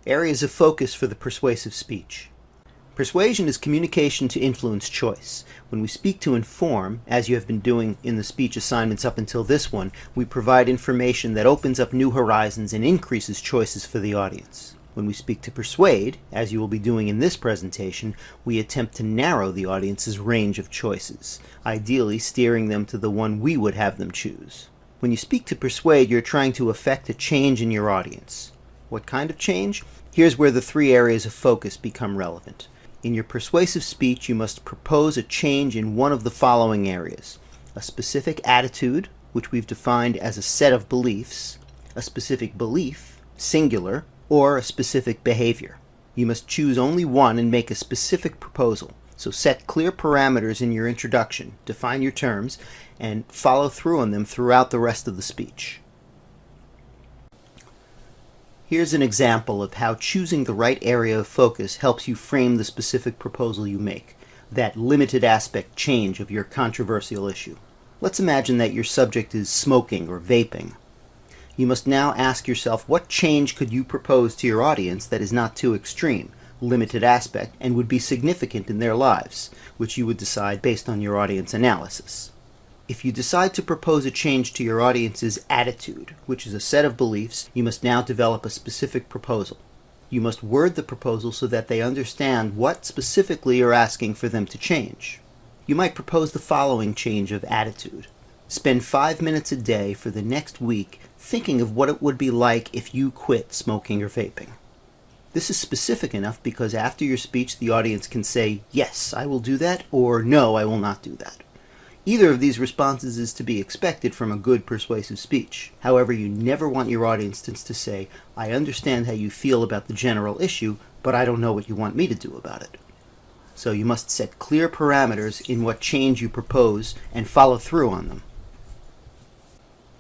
Areas of focus for the persuasive speech. Persuasion is communication to influence choice. When we speak to inform, as you have been doing in the speech assignments up until this one, we provide information that opens up new horizons and increases choices for the audience. When we speak to persuade, as you will be doing in this presentation, we attempt to narrow the audience's range of choices, ideally steering them to the one we would have them choose. When you speak to persuade, you're trying to effect a change in your audience. What kind of change? Here's where the three areas of focus become relevant. In your persuasive speech, you must propose a change in one of the following areas: a specific attitude, which we've defined as a set of beliefs, a specific belief, singular, or a specific behavior. You must choose only one and make a specific proposal. So set clear parameters in your introduction, define your terms, and follow through on them throughout the rest of the speech. Here's an example of how choosing the right area of focus helps you frame the specific proposal you make, that limited aspect change of your controversial issue. Let's imagine that your subject is smoking or vaping. You must now ask yourself, what change could you propose to your audience that is not too extreme, limited aspect, and would be significant in their lives, which you would decide based on your audience analysis. If you decide to propose a change to your audience's attitude, which is a set of beliefs, you must now develop a specific proposal. You must word the proposal so that they understand what specifically you're asking for them to change. You might propose the following change of attitude. Spend 5 minutes a day for the next week thinking of what it would be like if you quit smoking or vaping. This is specific enough because after your speech the audience can say, "Yes, I will do that," or "No, I will not do that." Either of these responses is to be expected from a good persuasive speech. However, you never want your audience to say, "I understand how you feel about the general issue, but I don't know what you want me to do about it." So you must set clear parameters in what change you propose and follow through on them.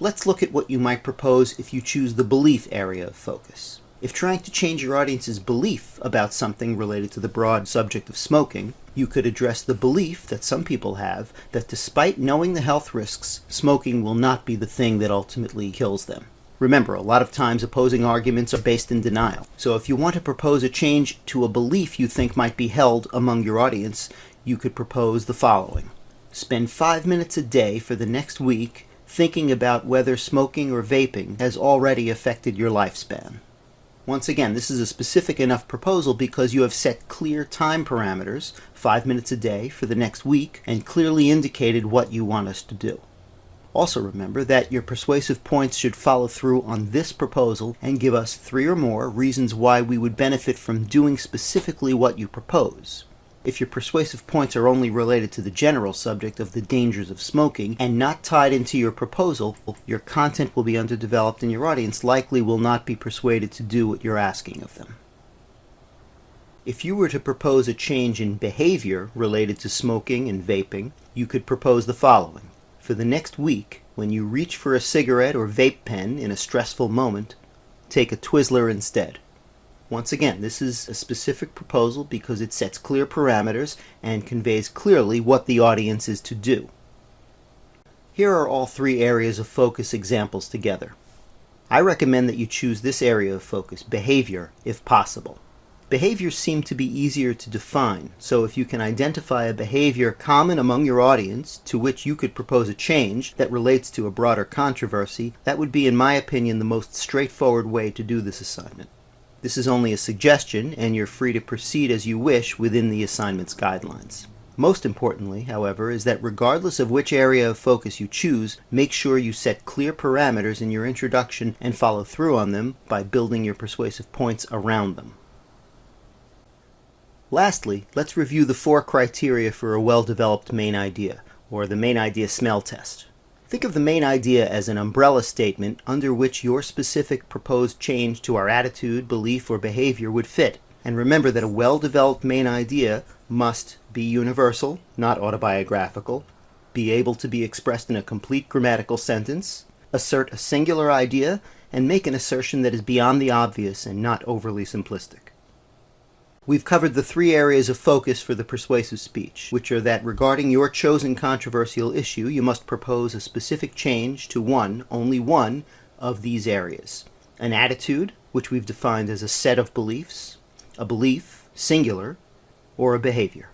Let's look at what you might propose if you choose the belief area of focus. If trying to change your audience's belief about something related to the broad subject of smoking, you could address the belief that some people have that despite knowing the health risks, smoking will not be the thing that ultimately kills them. Remember, a lot of times opposing arguments are based in denial. So if you want to propose a change to a belief you think might be held among your audience, you could propose the following. Spend 5 minutes a day for the next week thinking about whether smoking or vaping has already affected your lifespan. Once again, this is a specific enough proposal because you have set clear time parameters, 5 minutes a day for the next week, and clearly indicated what you want us to do. Also remember that your persuasive points should follow through on this proposal and give us 3 or more reasons why we would benefit from doing specifically what you propose. If your persuasive points are only related to the general subject of the dangers of smoking and not tied into your proposal, your content will be underdeveloped and your audience likely will not be persuaded to do what you're asking of them. If you were to propose a change in behavior related to smoking and vaping, you could propose the following. For the next week, when you reach for a cigarette or vape pen in a stressful moment, take a Twizzler instead. Once again, this is a specific proposal because it sets clear parameters and conveys clearly what the audience is to do. Here are all 3 areas of focus examples together. I recommend that you choose this area of focus, behavior, if possible. Behaviors seem to be easier to define, so if you can identify a behavior common among your audience to which you could propose a change that relates to a broader controversy, that would be, in my opinion, the most straightforward way to do this assignment. This is only a suggestion, and you're free to proceed as you wish within the assignment's guidelines. Most importantly, however, is that regardless of which area of focus you choose, make sure you set clear parameters in your introduction and follow through on them by building your persuasive points around them. Lastly, let's review the 4 criteria for a well-developed main idea, or the main idea smell test. Think of the main idea as an umbrella statement under which your specific proposed change to our attitude, belief, or behavior would fit. And remember that a well-developed main idea must be universal, not autobiographical, be able to be expressed in a complete grammatical sentence, assert a singular idea, and make an assertion that is beyond the obvious and not overly simplistic. We've covered the 3 areas of focus for the persuasive speech, which are that regarding your chosen controversial issue, you must propose a specific change to only one of these areas: an attitude, which we've defined as a set of beliefs, a belief, singular, or a behavior.